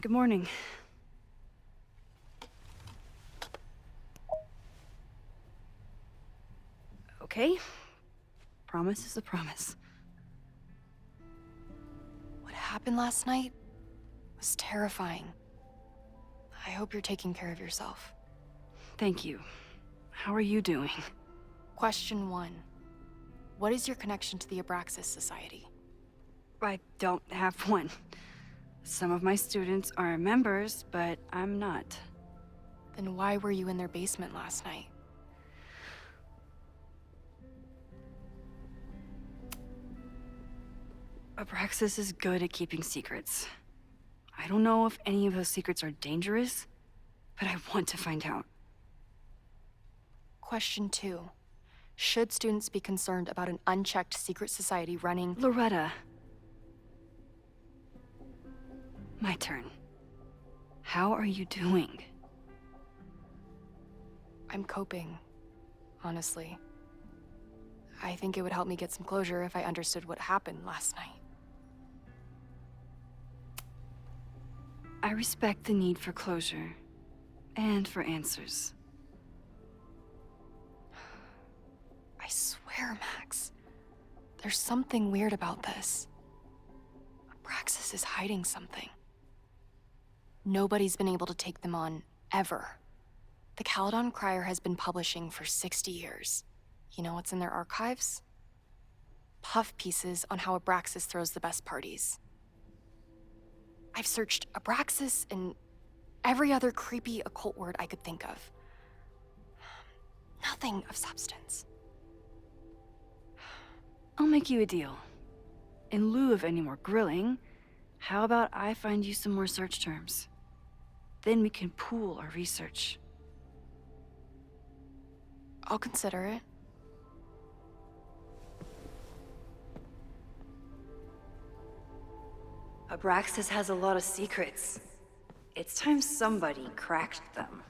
Good morning. Okay. Promise is a promise. What happened last night was terrifying. I hope you're taking care of yourself. Thank you. How are you doing? Question 1. What is your connection to the Abraxas Society? I don't have one. Some of my students are members, but I'm not. Then why were you in their basement last night? Abraxas is good at keeping secrets. I don't know if any of those secrets are dangerous, but I want to find out. Question 2. Should students be concerned about an unchecked secret society running? Loretta. My turn. How are you doing? I'm coping, honestly. I think it would help me get some closure if I understood what happened last night. I respect the need for closure, and for answers. I swear, Max, there's something weird about this. Abraxas is hiding something. Nobody's been able to take them on, ever. The Caledon Crier has been publishing for 60 years. You know what's in their archives? Puff pieces on how Abraxas throws the best parties. I've searched Abraxas and every other creepy occult word I could think of. Nothing of substance. I'll make you a deal. In lieu of any more grilling, how about I find you some more search terms? Then we can pool our research. I'll consider it. Abraxas has a lot of secrets. It's time somebody cracked them.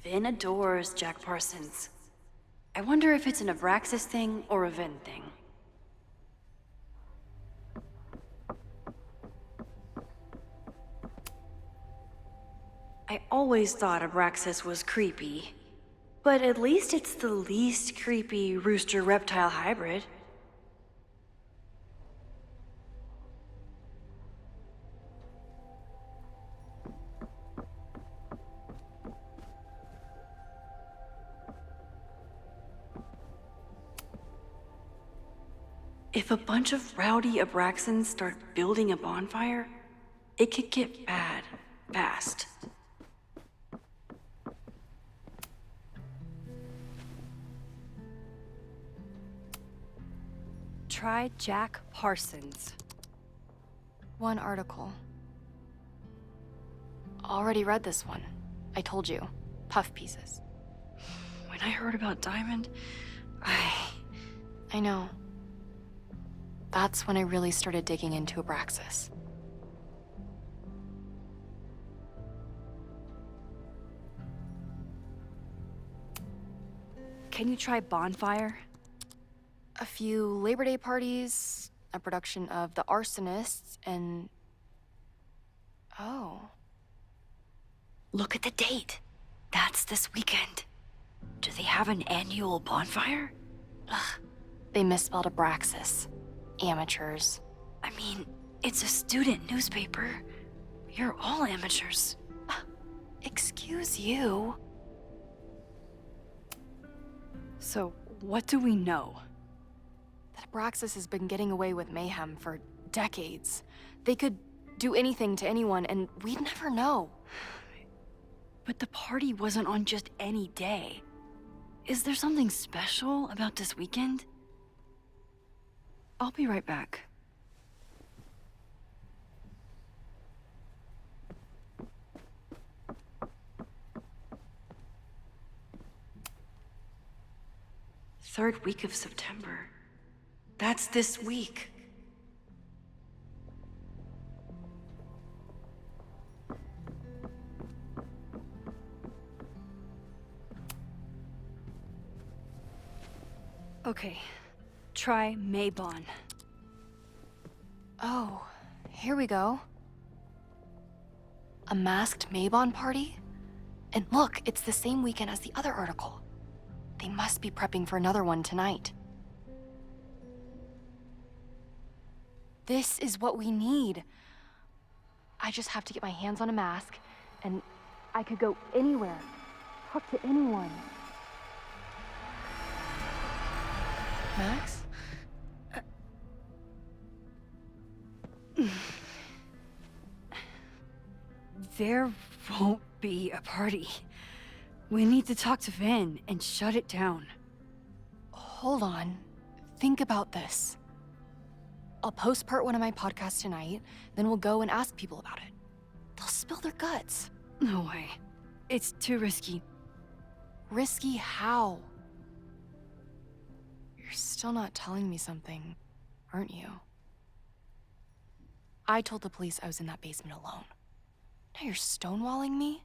Vin adores Jack Parsons. I wonder if it's an Abraxas thing or a Vin thing. I always thought Abraxas was creepy, but at least it's the least creepy rooster-reptile hybrid. If a bunch of rowdy Abraxans start building a bonfire, it could get bad, fast. Try Jack Parsons. One article. Already read this one. I told you. Puff pieces. When I heard about Diamond, I know. That's when I really started digging into Abraxas. Can you try Bonfire? A few Labor Day parties, a production of The Arsonists, and... Oh. Look at the date. That's this weekend. Do they have an annual bonfire? Ugh. They misspelled Abraxas. Amateurs. I mean, it's a student newspaper. You're all amateurs. Excuse you. So, what do we know? That Abraxas has been getting away with mayhem for decades. They could do anything to anyone, and we'd never know. But the party wasn't on just any day. Is there something special about this weekend? I'll be right back. Third week of September. That's this week. Okay, try Maybon. Oh, Here we go. A masked Mabon party? And look, it's the same weekend as the other article. They must be prepping for another one tonight. This is what we need. I just have to get my hands on a mask, and I could go anywhere, talk to anyone. Max? There won't be a party. We need to talk to Vin and shut it down. Hold on. Think about this. I'll post part 1 of my podcast tonight, then we'll go and ask people about it. They'll spill their guts. No way. It's too risky. Risky how? You're still not telling me something, aren't you? I told the police I was in that basement alone. Now you're stonewalling me?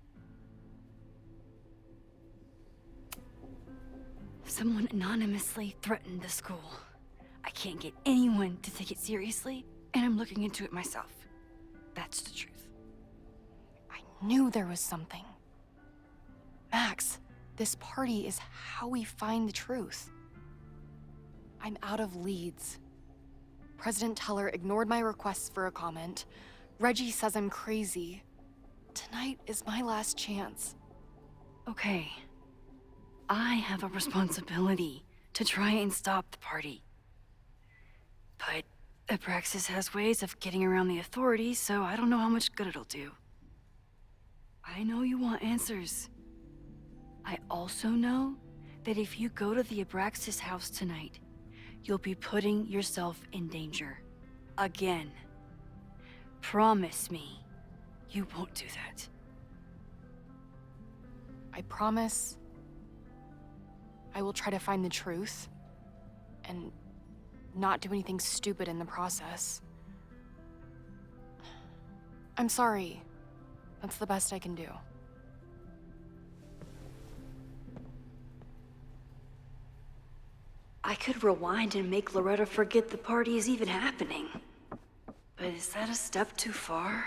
Someone anonymously threatened the school. I can't get anyone to take it seriously, and I'm looking into it myself. That's the truth. I knew there was something. Max, this party is how we find the truth. I'm out of leads. President Teller ignored my requests for a comment. Reggie says I'm crazy. Tonight is my last chance. Okay. I have a responsibility to try and stop the party. But Abraxas has ways of getting around the authorities, so I don't know how much good it'll do. I know you want answers. I also know that if you go to the Abraxas house tonight, you'll be putting yourself in danger. Again. Promise me you won't do that. I promise I will try to find the truth and not do anything stupid in the process. I'm sorry. That's the best I can do. I could rewind and make Loretta forget the party is even happening. But is that a step too far?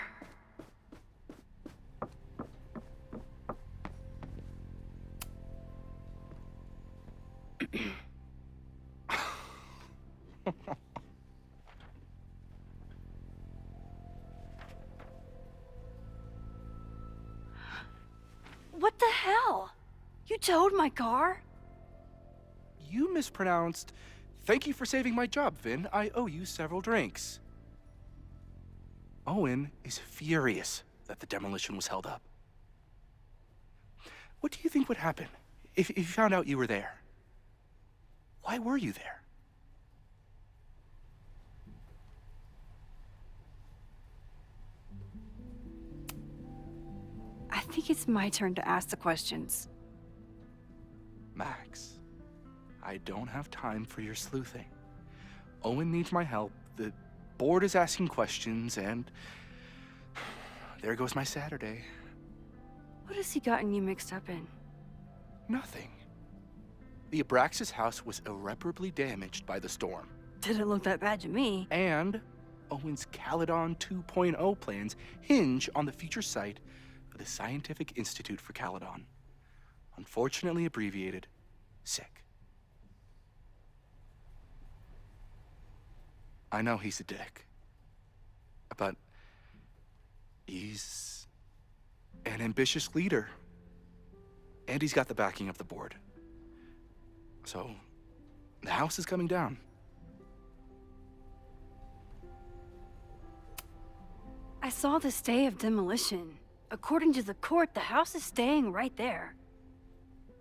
What the hell? You towed my car? You mispronounced. Thank you for saving my job, Vin. I owe you several drinks. Owen is furious that the demolition was held up. What do you think would happen if you found out you were there? Why were you there? I think it's my turn to ask the questions. Max, I don't have time for your sleuthing. Owen needs my help, the board is asking questions, and there goes my Saturday. What has he gotten you mixed up in? Nothing. The Abraxas house was irreparably damaged by the storm. Didn't look that bad to me. And Owen's Caledon 2.0 plans hinge on the future site of the Scientific Institute for Caledon. Unfortunately abbreviated, SICK. I know he's a dick, but he's an ambitious leader. And he's got the backing of the board. So, the house is coming down. I saw the stay of demolition. According to the court, the house is staying right there.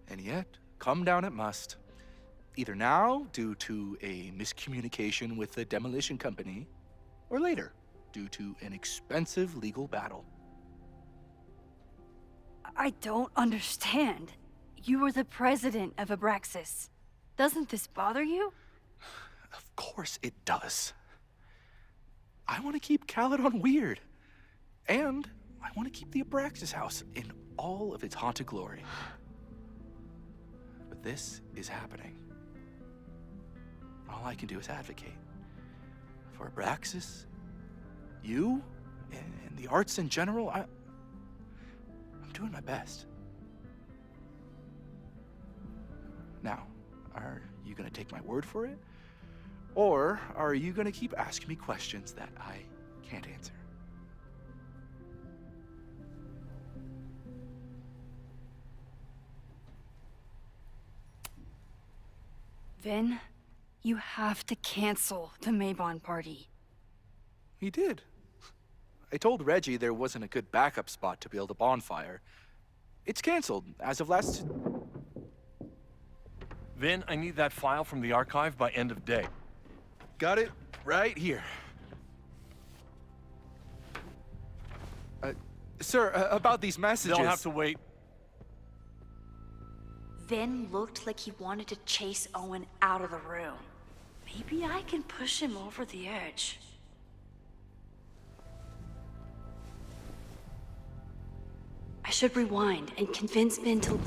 And yet, come down it must. Either now, due to a miscommunication with the demolition company, or later, due to an expensive legal battle. I don't understand. You were the president of Abraxas. Doesn't this bother you? Of course it does. I want to keep Caledon weird. And I want to keep the Abraxas house in all of its haunted glory. But this is happening. All I can do is advocate for Abraxas you and the arts in general. I'm doing my best. Now, are you gonna take my word for it? Or are you gonna keep asking me questions that I can't answer? Vin, you have to cancel the Maybon party. He did. I told Reggie there wasn't a good backup spot to build a bonfire. It's canceled as of last... Vin, I need that file from the archive by end of day. Got it right here. Sir, about these messages... They'll have to wait. Vin looked like he wanted to chase Owen out of the room. Maybe I can push him over the edge. I should rewind and convince Vin to...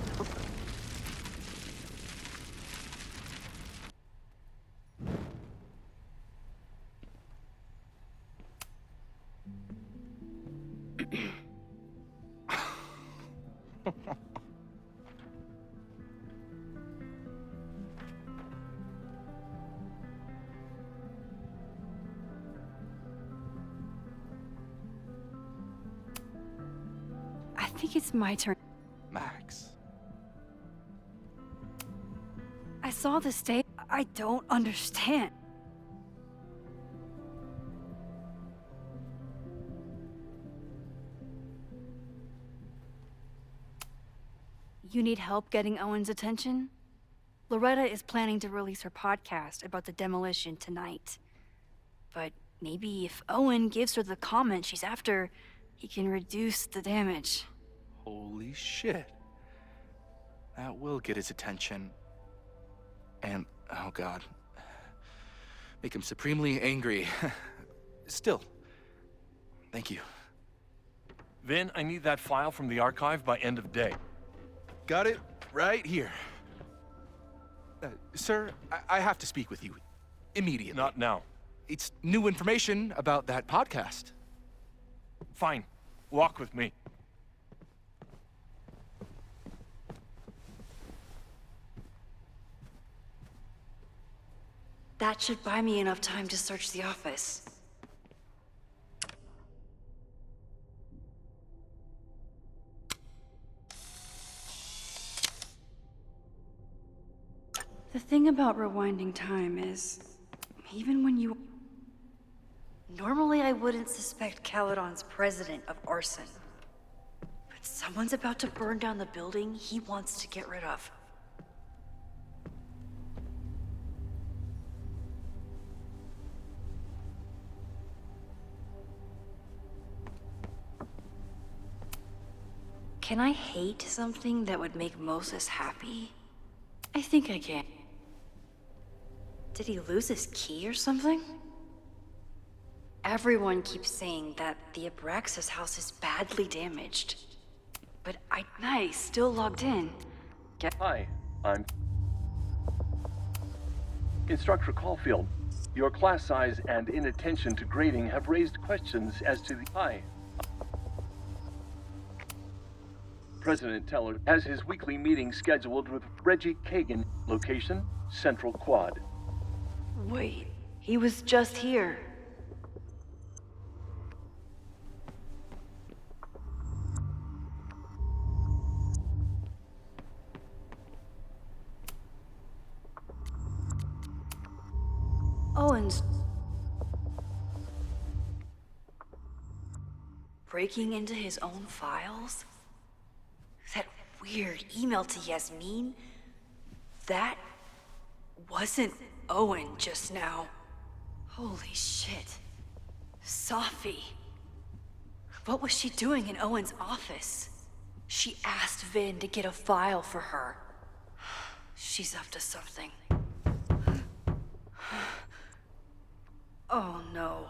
I think it's my turn. Max. I saw this tape. I don't understand. You need help getting Owen's attention? Loretta is planning to release her podcast about the demolition tonight. But maybe if Owen gives her the comment she's after, he can reduce the damage. Holy shit. That will get his attention. And, oh god. Make him supremely angry. Still, thank you. Vin, I need that file from the archive by end of day. Got it right here. Sir, I have to speak with you immediately. Not now. It's new information about that podcast. Fine. Walk with me. That should buy me enough time to search the office. The thing about rewinding time is, even when you... Normally I wouldn't suspect Caledon's president of arson. But someone's about to burn down the building he wants to get rid of. Can I hate something that would make Moses happy? I think I can. Did he lose his key or something? Everyone keeps saying that the Abraxas house is badly damaged. But I still logged in. Hi, I'm Instructor Caulfield. Your class size and inattention to grading have raised questions as to the... Hi. President Teller has his weekly meeting scheduled with Reggie Kagan. Location, Central Quad. Wait, he was just here. Owens. Breaking into his own files? That weird email to Yasmin? That wasn't Owen just now. Holy shit. Safi. What was she doing in Owen's office? She asked Vin to get a file for her. She's up to something. Oh no.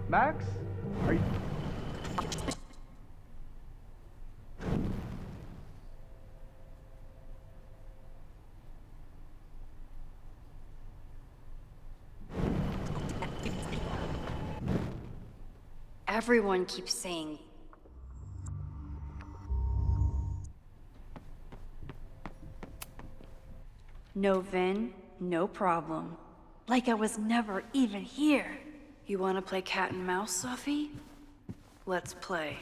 Max? Are you... Everyone keeps saying... No Vin, no problem. Like I was never even here. You wanna play cat and mouse, Sophie? Let's play.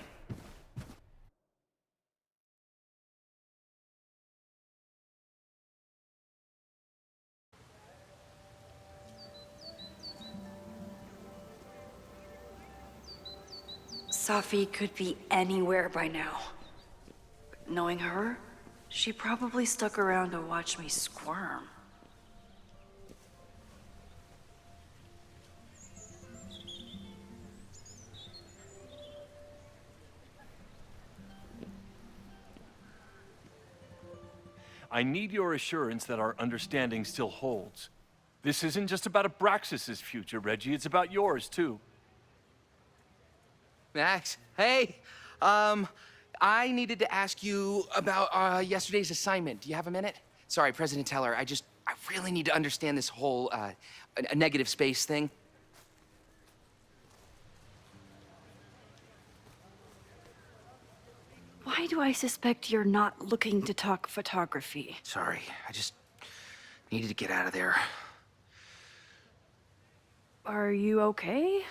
Sophie could be anywhere by now. But knowing her, she probably stuck around to watch me squirm. I need your assurance that our understanding still holds. This isn't just about Abraxas's future, Reggie. It's about yours, too. Max, hey. I needed to ask you about yesterday's assignment. Do you have a minute? Sorry, President Teller, I really need to understand this whole a negative space thing. Why do I suspect you're not looking to talk photography? Sorry, I just needed to get out of there. Are you okay?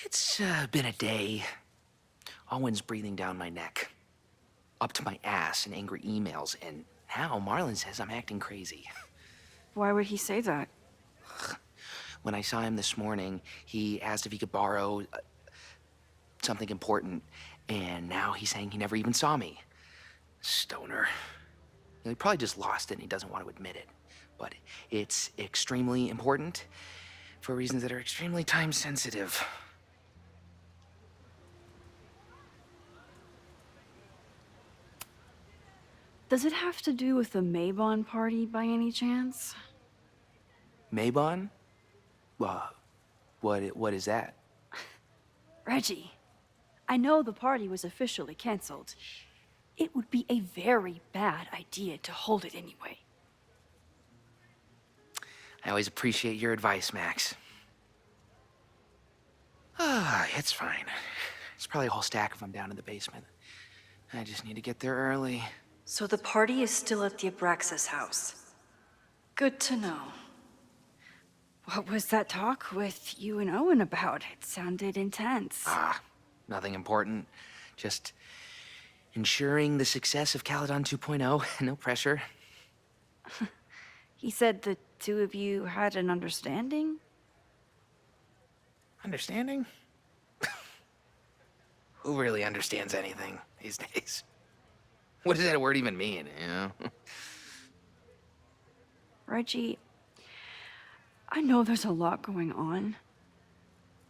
It's been a day. Owen's breathing down my neck, up to my ass in angry emails, and now Marlon says I'm acting crazy. Why would he say that? When I saw him this morning, he asked if he could borrow something important, and now he's saying he never even saw me. Stoner. He probably just lost it and he doesn't want to admit it. But it's extremely important for reasons that are extremely time sensitive. Does it have to do with the Maybon party by any chance? Maybon? What is that? Reggie, I know the party was officially canceled. It would be a very bad idea to hold it anyway. I always appreciate your advice, Max. It's fine. There's probably a whole stack of them down in the basement. I just need to get there early. So the party is still at the Abraxas house. Good to know. What was that talk with you and Owen about? It sounded intense. Nothing important. Just ensuring the success of Caledon 2.0. No pressure. He said the two of you had an understanding? Understanding? Who really understands anything these days? What does that word even mean, you know? Reggie, I know there's a lot going on.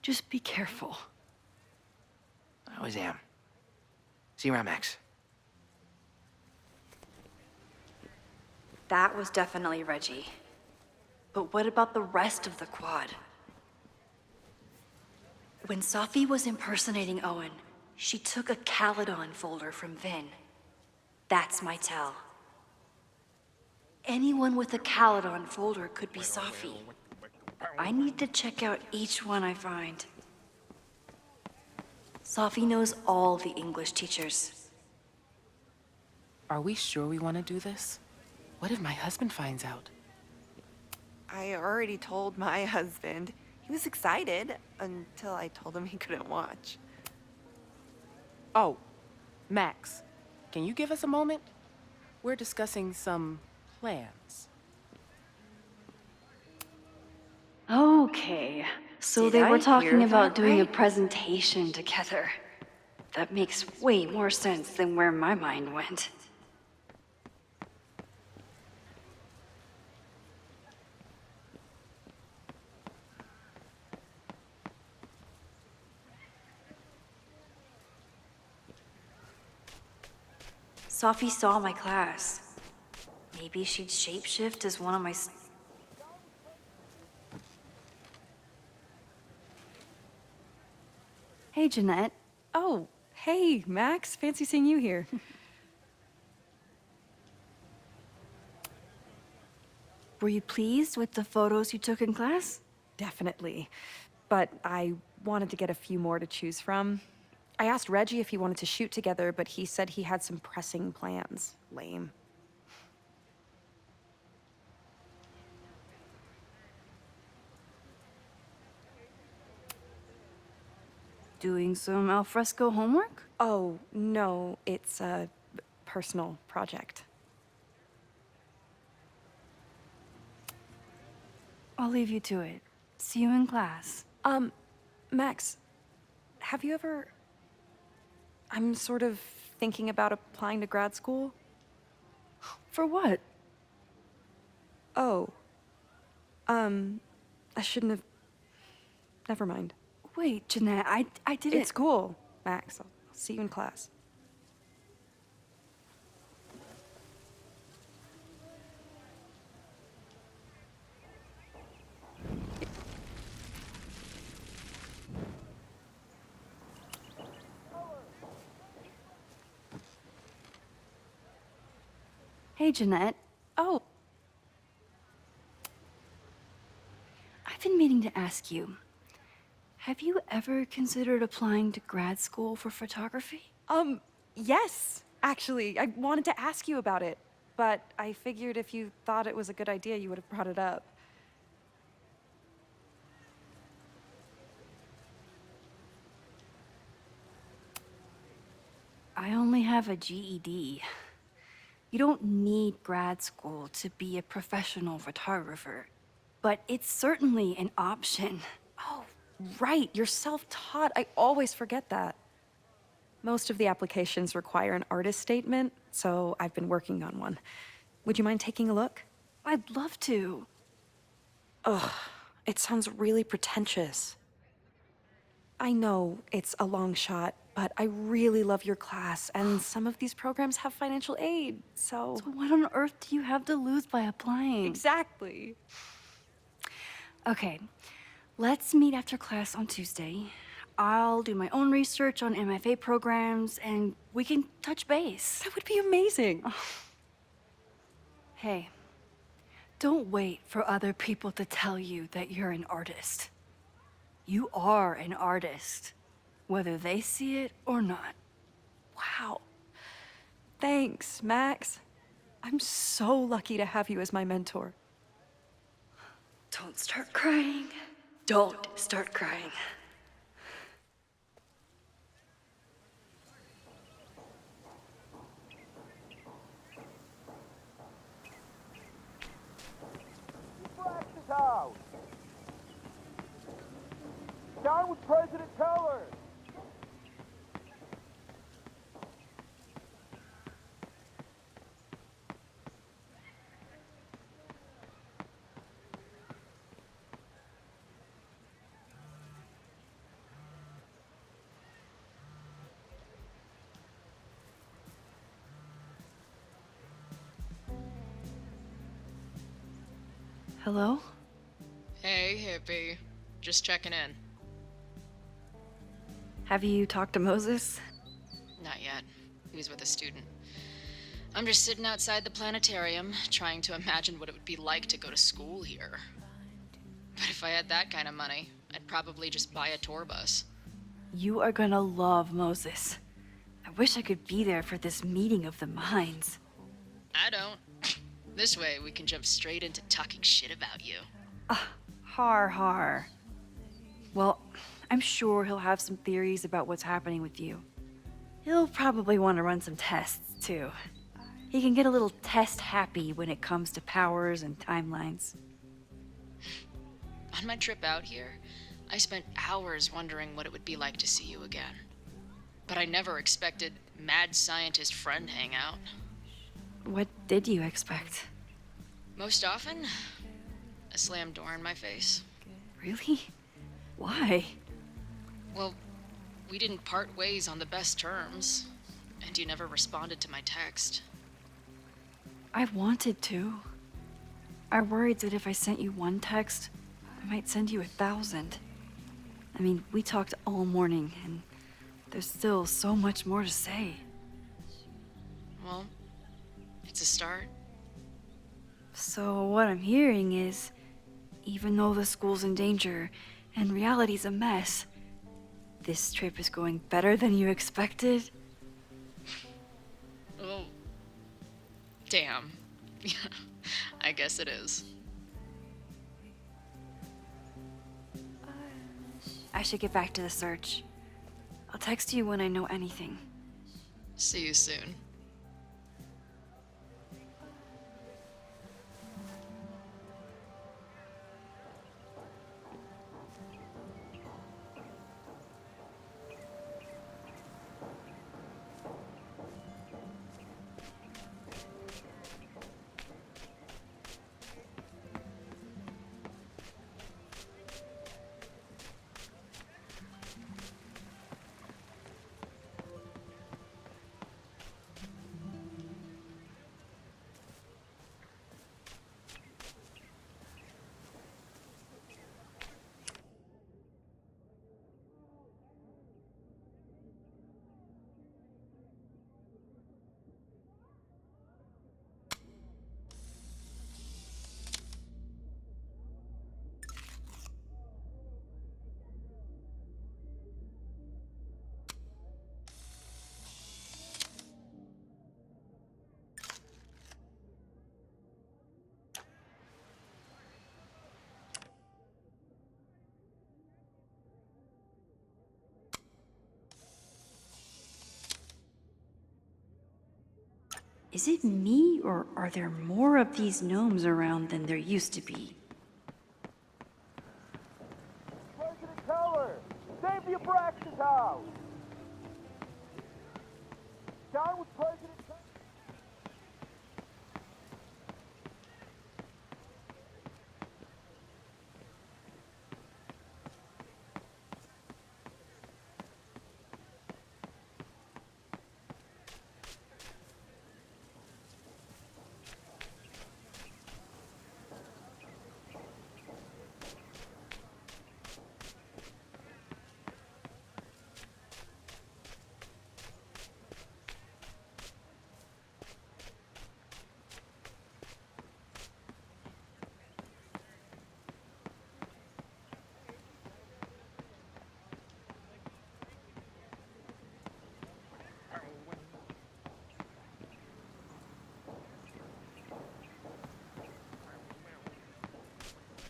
Just be careful. I always am. See you around, Max. That was definitely Reggie. But what about the rest of the quad? When Sophie was impersonating Owen, she took a Caledon folder from Vin. That's my tell. Anyone with a Caledon folder could be Sophie. I need to check out each one I find. Sophie knows all the English teachers. Are we sure we want to do this? What if my husband finds out? I already told my husband. He was excited until I told him he couldn't watch. Oh, Max, can you give us a moment? We're discussing some plans. Okay, so Did they were I talking hear about that doing a right? presentation together. That makes way more sense than where my mind went. Sophie saw my class. Maybe she'd shapeshift as one of my... Hey, Jeanette. Oh, hey, Max. Fancy seeing you here. Were you pleased with the photos you took in class? Definitely. but I wanted to get a few more to choose from. I asked Reggie if he wanted to shoot together, but he said he had some pressing plans. Lame. Doing some alfresco homework? Oh, no, it's a personal project. I'll leave you to it. See you in class. Max, have you ever... I'm sort of thinking about applying to grad school. For what? Oh. I shouldn't have... Never mind. Wait, Jeanette, I didn't... It's cool, Max. I'll see you in class. Hey, Jeanette. Oh, I've been meaning to ask you. Have you ever considered applying to grad school for photography? yes, actually. I wanted to ask you about it, but I figured if you thought it was a good idea, you would have brought it up. I only have a GED. You don't need grad school to be a professional photographer, but it's certainly an option. Oh, right, you're self-taught. I always forget that. Most of the applications require an artist statement, so I've been working on one. Would you mind taking a look? I'd love to. Ugh, it sounds really pretentious. I know it's a long shot, but I really love your class, and some of these programs have financial aid, so... So what on earth do you have to lose by applying? Exactly. Okay, let's meet after class on Tuesday. I'll do my own research on MFA programs, and we can touch base. That would be amazing. Hey, don't wait for other people to tell you that you're an artist. You are an artist, whether they see it or not. Wow. Thanks, Max. I'm so lucky to have you as my mentor. Don't start crying. Don't start crying. Down with President Teller! Hello? Hey, hippie. Just checking in. Have you talked to Moses? Not yet. He was with a student. I'm just sitting outside the planetarium, trying to imagine what it would be like to go to school here. But if I had that kind of money, I'd probably just buy a tour bus. You are gonna love Moses. I wish I could be there for this meeting of the minds. I don't. This way, we can jump straight into talking shit about you. Har. Well, I'm sure he'll have some theories about what's happening with you. He'll probably want to run some tests, too. He can get a little test-happy when it comes to powers and timelines. On my trip out here, I spent hours wondering what it would be like to see you again. But I never expected mad scientist friend hangout. What did you expect? Most often, a slammed door in my face. Really? Why? Well, we didn't part ways on the best terms, and you never responded to my text. I wanted to. I worried that if I sent you one text, I might send you 1,000. I mean, we talked all morning, and there's still so much more to say. Well, it's a start. So what I'm hearing is, even though the school's in danger, and reality's a mess. This trip is going better than you expected? Oh, damn. I guess it is. I should get back to the search. I'll text you when I know anything. See you soon. Is it me, or are there more of these gnomes around than there used to be? President Keller! Save the Abraxas house! Down with President Keller!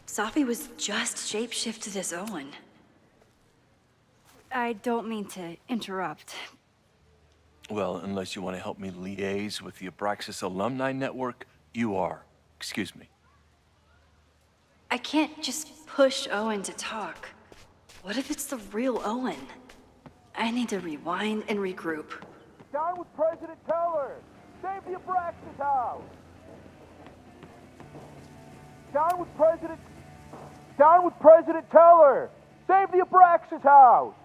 Safi was just shapeshifted as Owen. I don't mean to interrupt. Well, unless you want to help me liaise with the Abraxas Alumni Network, you are. Excuse me. I can't just push Owen to talk. What if it's the real Owen? I need to rewind and regroup. Down with President Keller! Save the Abraxas house! Down with President Keller! Save the Abraxas house!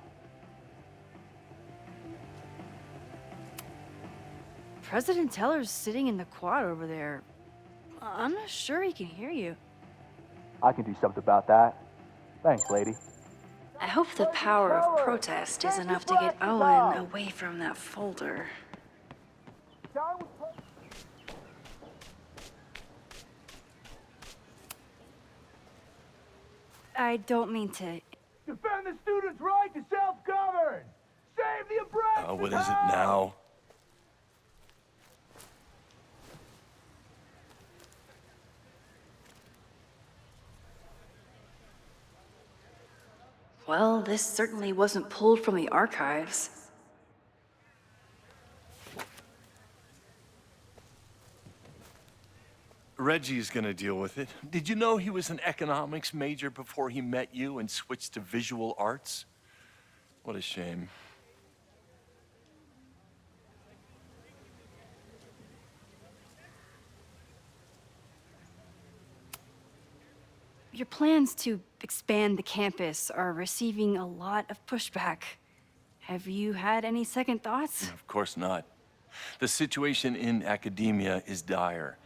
President Teller's sitting in the quad over there. I'm not sure he can hear you. I can do something about that. Thanks, lady. I hope the power of protest is enough to get Owen away from that folder. Down with I don't mean to. Defend the students' right to self-govern! Save the Abraxas What is it now? Well, this certainly wasn't pulled from the archives. Reggie's gonna deal with it. Did you know he was an economics major before he met you and switched to visual arts? What a shame. Your plans to expand the campus are receiving a lot of pushback. Have you had any second thoughts? Of course not. The situation in academia is dire.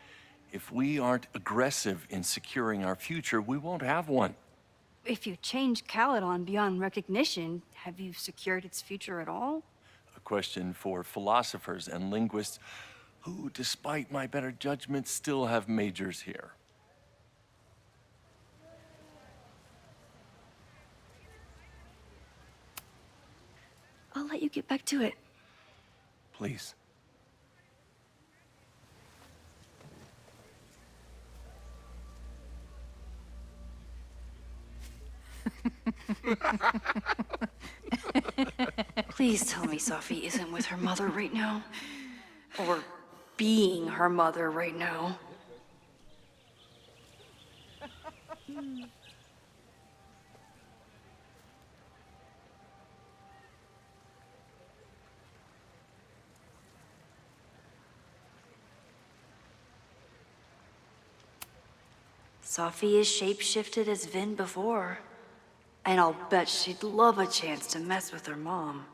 If we aren't aggressive in securing our future, we won't have one. If you change Caledon beyond recognition, have you secured its future at all? A question for philosophers and linguists who, despite my better judgment, still have majors here. I'll let you get back to it. Please. Please tell me Safi isn't with her mother right now. Or being her mother right now. Safi is shapeshifted as Vin before. And I'll bet she'd love a chance to mess with her mom.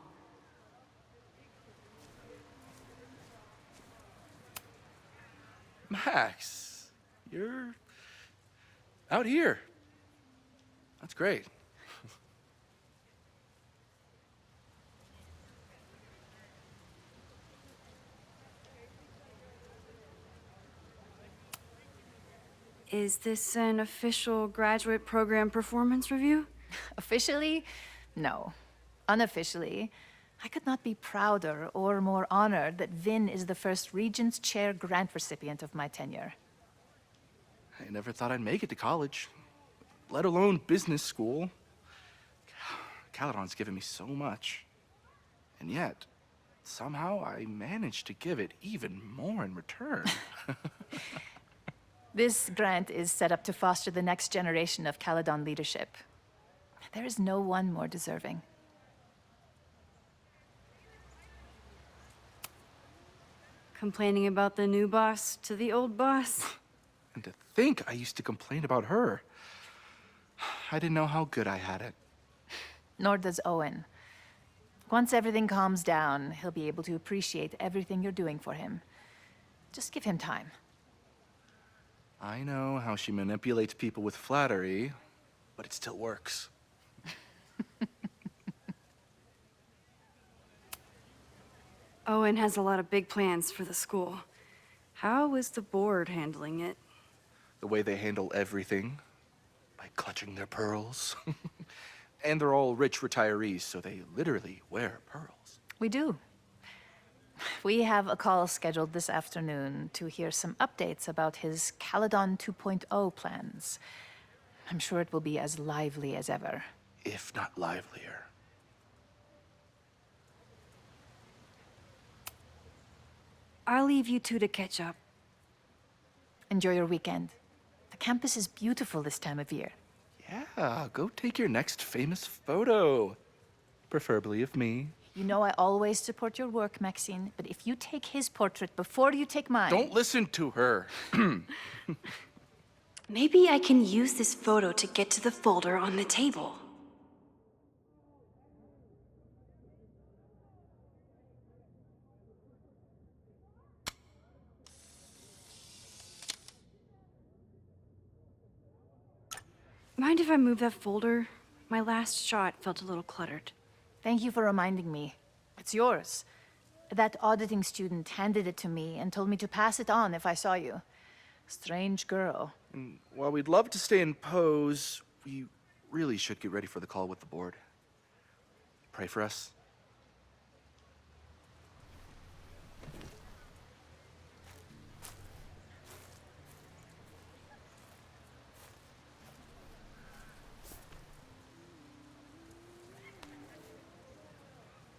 Max, you're out here. That's great. Is this an official graduate program performance review? Officially? No. Unofficially, I could not be prouder or more honored that Vin is the first Regents Chair grant recipient of my tenure. I never thought I'd make it to college, let alone business school. Caledon's given me so much. And yet, somehow I managed to give it even more in return. This grant is set up to foster the next generation of Caledon leadership. There is no one more deserving. Complaining about the new boss to the old boss? And to think I used to complain about her. I didn't know how good I had it. Nor does Owen. Once everything calms down, he'll be able to appreciate everything you're doing for him. Just give him time. I know how she manipulates people with flattery, but it still works. Owen has a lot of big plans for the school. How is the board handling it? The way they handle everything, by clutching their pearls. And they're all rich retirees, so they literally wear pearls. We do. We have a call scheduled this afternoon to hear some updates about his Caledon 2.0 plans. I'm sure it will be as lively as ever. If not livelier. I'll leave you two to catch up. Enjoy your weekend. The campus is beautiful this time of year. Yeah, go take your next famous photo. Preferably of me. You know I always support your work, Maxine, but if you take his portrait before you take mine... Don't listen to her. Maybe I can use this photo to get to the folder on the table. Mind if I move that folder? My last shot felt a little cluttered. Thank you for reminding me. It's yours. That auditing student handed it to me and told me to pass it on if I saw you. Strange girl. And while we'd love to stay in pose, we really should get ready for the call with the board. Pray for us.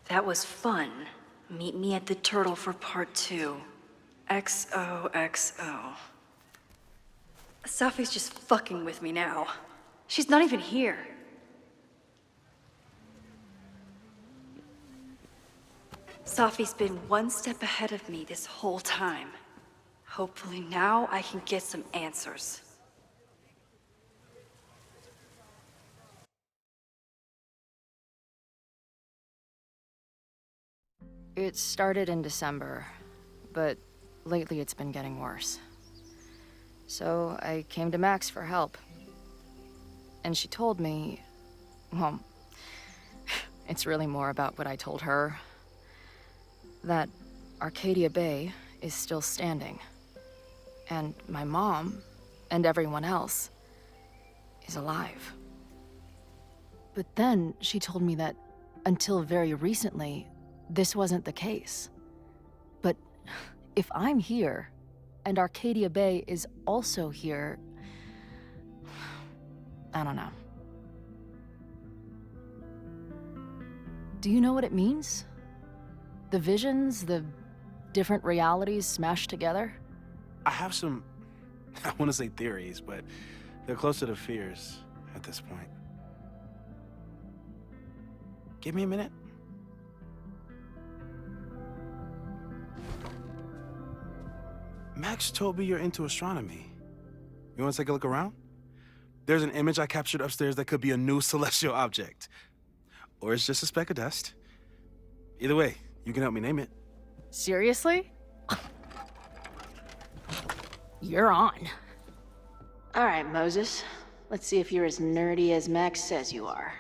That was fun. Meet me at the Turtle for part 2. XOXO. Safi's just fucking with me now. She's not even here. Safi's been one step ahead of me this whole time. Hopefully now I can get some answers. It started in December, but lately it's been getting worse. So I came to Max for help. And she told me, well, it's really more about what I told her, that Arcadia Bay is still standing. And my mom, and everyone else, is alive. But then she told me that Until very recently, this wasn't the case. But if I'm here, and Arcadia Bay is also here, I don't know. Do you know what it means? The visions, the different realities smashed together? I have some, I want to say theories, but they're closer to fears at this point. Give me a minute. Max told me you're into astronomy. You want to take a look around? There's an image I captured upstairs that could be a new celestial object. Or it's just a speck of dust. Either way, you can help me name it. Seriously? You're on. All right, Moses. Let's see if you're as nerdy as Max says you are.